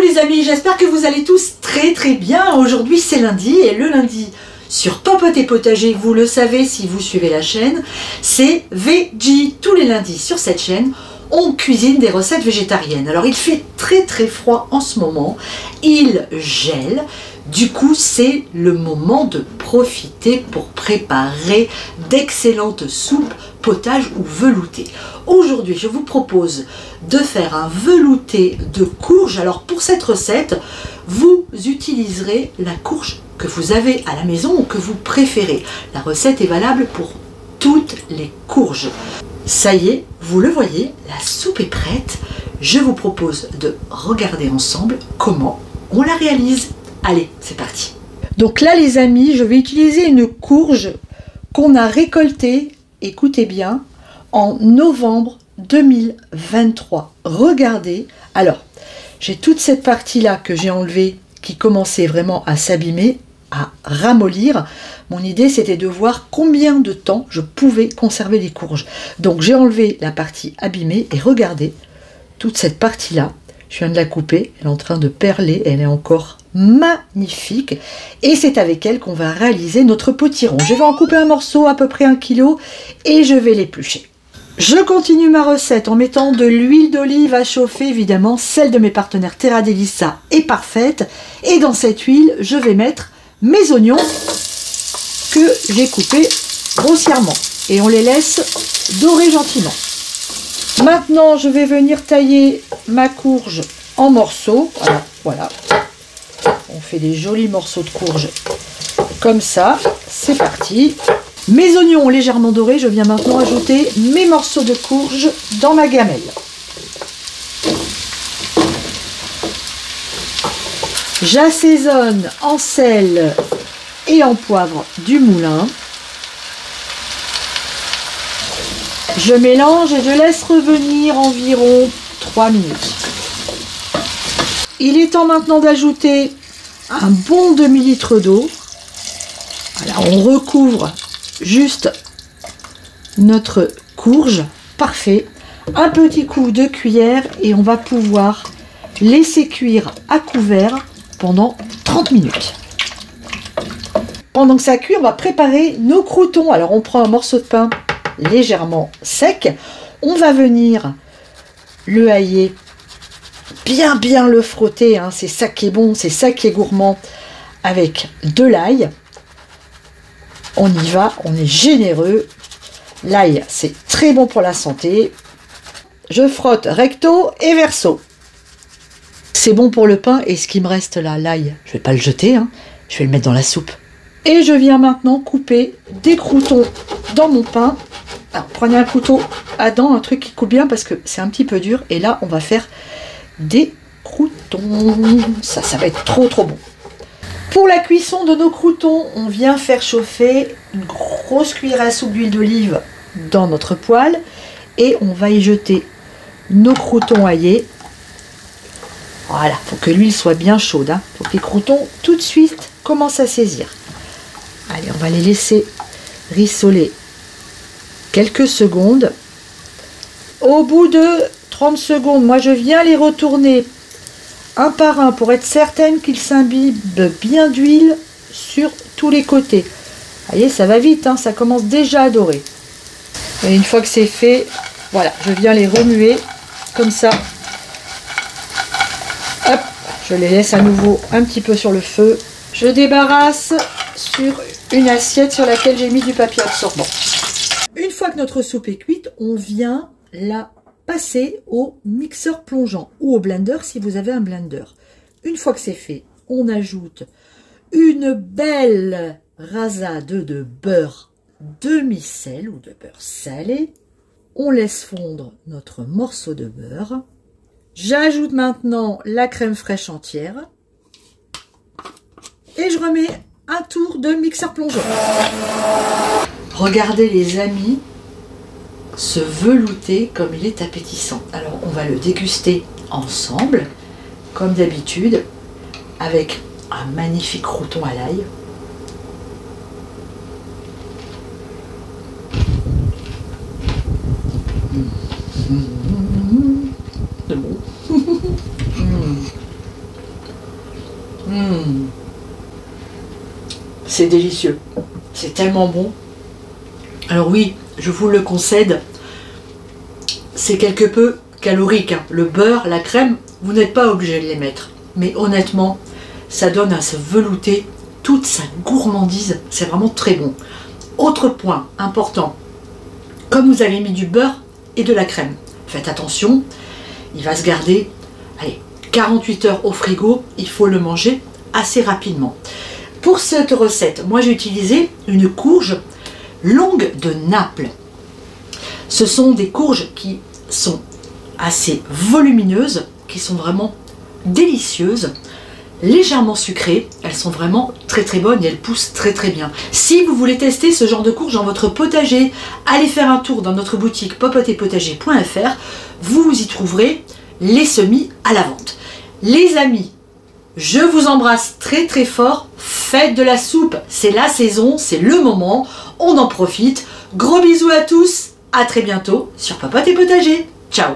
les amis, j'espère que vous allez tous très bien. Aujourd'hui c'est lundi et le lundi sur Popote & Potager, vous le savez si vous suivez la chaîne, c'est Veggie. Tous les lundis sur cette chaîne, on cuisine des recettes végétariennes. Alors il fait très froid en ce moment, il gèle, du coup c'est le moment de profiter pour préparer d'excellentes soupes, potages ou veloutés. Aujourd'hui je vous propose de faire un velouté de courge. Alors pour cette recette, vous utiliserez la courge que vous avez à la maison ou que vous préférez. La recette est valable pour toutes les courges. Ça y est, vous le voyez, la soupe est prête. Je vous propose de regarder ensemble comment on la réalise. Allez, c'est parti. Donc là les amis, je vais utiliser une courge qu'on a récoltée, écoutez bien, en novembre 2023. Regardez, alors j'ai toute cette partie là que j'ai enlevée qui commençait vraiment à s'abîmer, à ramollir. Mon idée c'était de voir combien de temps je pouvais conserver les courges. Donc j'ai enlevé la partie abîmée et regardez, toute cette partie là, je viens de la couper, elle est en train de perler, elle est encore magnifique et c'est avec elle qu'on va réaliser notre potiron. Je vais en couper un morceau à peu près 1 kg et je vais l'éplucher. Je continue ma recette en mettant de l'huile d'olive à chauffer, évidemment celle de mes partenaires Terra Delissa est parfaite, et dans cette huile je vais mettre mes oignons que j'ai coupés grossièrement et on les laisse dorer gentiment. Maintenant je vais venir tailler ma courge en morceaux. Alors, voilà, on fait des jolis morceaux de courge comme ça, c'est parti. Mes oignons légèrement dorés, je viens maintenant ajouter mes morceaux de courge dans ma gamelle. J'assaisonne en sel et en poivre du moulin. Je mélange et je laisse revenir environ 3 minutes. Il est temps maintenant d'ajouter un bon demi-litre d'eau. Voilà, on recouvre juste notre courge, parfait. Un petit coup de cuillère et on va pouvoir laisser cuire à couvert pendant 30 minutes. Pendant que ça cuit, on va préparer nos croûtons. Alors on prend un morceau de pain légèrement sec, on va venir le hailler, bien le frotter, hein. C'est ça qui est bon, c'est ça qui est gourmand, avec de l'ail. On y va, on est généreux. L'ail, c'est très bon pour la santé. Je frotte recto et verso. C'est bon pour le pain. Et ce qui me reste là, l'ail, je ne vais pas le jeter, hein. Je vais le mettre dans la soupe. Et je viens maintenant couper des croûtons dans mon pain. Alors, prenez un couteau à dents, un truc qui coupe bien parce que c'est un petit peu dur. Et là, on va faire des croûtons. Ça va être trop bon. Pour la cuisson de nos croûtons, on vient faire chauffer une grosse cuillère à soupe d'huile d'olive dans notre poêle et on va y jeter nos croûtons aillés. Voilà, il faut que l'huile soit bien chaude, hein. Faut que les croûtons tout de suite commencent à saisir. Allez, on va les laisser rissoler quelques secondes. Au bout de 30 secondes, moi je viens les retourner un par un pour être certaine qu'ils s'imbibent bien d'huile sur tous les côtés. Vous voyez, ça va vite, hein, ça commence déjà à dorer. Et une fois que c'est fait, voilà, je viens les remuer comme ça. Hop, je les laisse à nouveau un petit peu sur le feu. Je débarrasse sur une assiette sur laquelle j'ai mis du papier absorbant. Une fois que notre soupe est cuite, on vient la passer au mixeur plongeant ou au blender si vous avez un blender. Une fois que c'est fait, on ajoute une belle rasade de beurre demi-sel ou de beurre salé. On laisse fondre notre morceau de beurre. J'ajoute maintenant la crème fraîche entière et je remets un tour de mixeur plongeant. Regardez les amis, ce velouté comme il est appétissant. Alors on va le déguster ensemble comme d'habitude avec un magnifique crouton à l'ail. C'est bon. C'est délicieux. C'est tellement bon. Alors oui, je vous le concède, c'est quelque peu calorique, hein. Le beurre, la crème, vous n'êtes pas obligé de les mettre. Mais honnêtement, ça donne à se velouter toute sa gourmandise. C'est vraiment très bon. Autre point important, comme vous avez mis du beurre et de la crème, faites attention, il va se garder, allez, 48 heures au frigo, il faut le manger assez rapidement. Pour cette recette, moi j'ai utilisé une courge longue de Naples. Ce sont des courges qui sont assez volumineuses, qui sont vraiment délicieuses, légèrement sucrées. Elles sont vraiment très très bonnes et elles poussent très très bien. Si vous voulez tester ce genre de courges dans votre potager, allez faire un tour dans notre boutique popotetpotager.fr. Vous y trouverez les semis à la vente. Les amis, je vous embrasse très très fort. Faites de la soupe, c'est la saison, c'est le moment, on en profite. Gros bisous à tous, à très bientôt sur Popote et Potager. Ciao.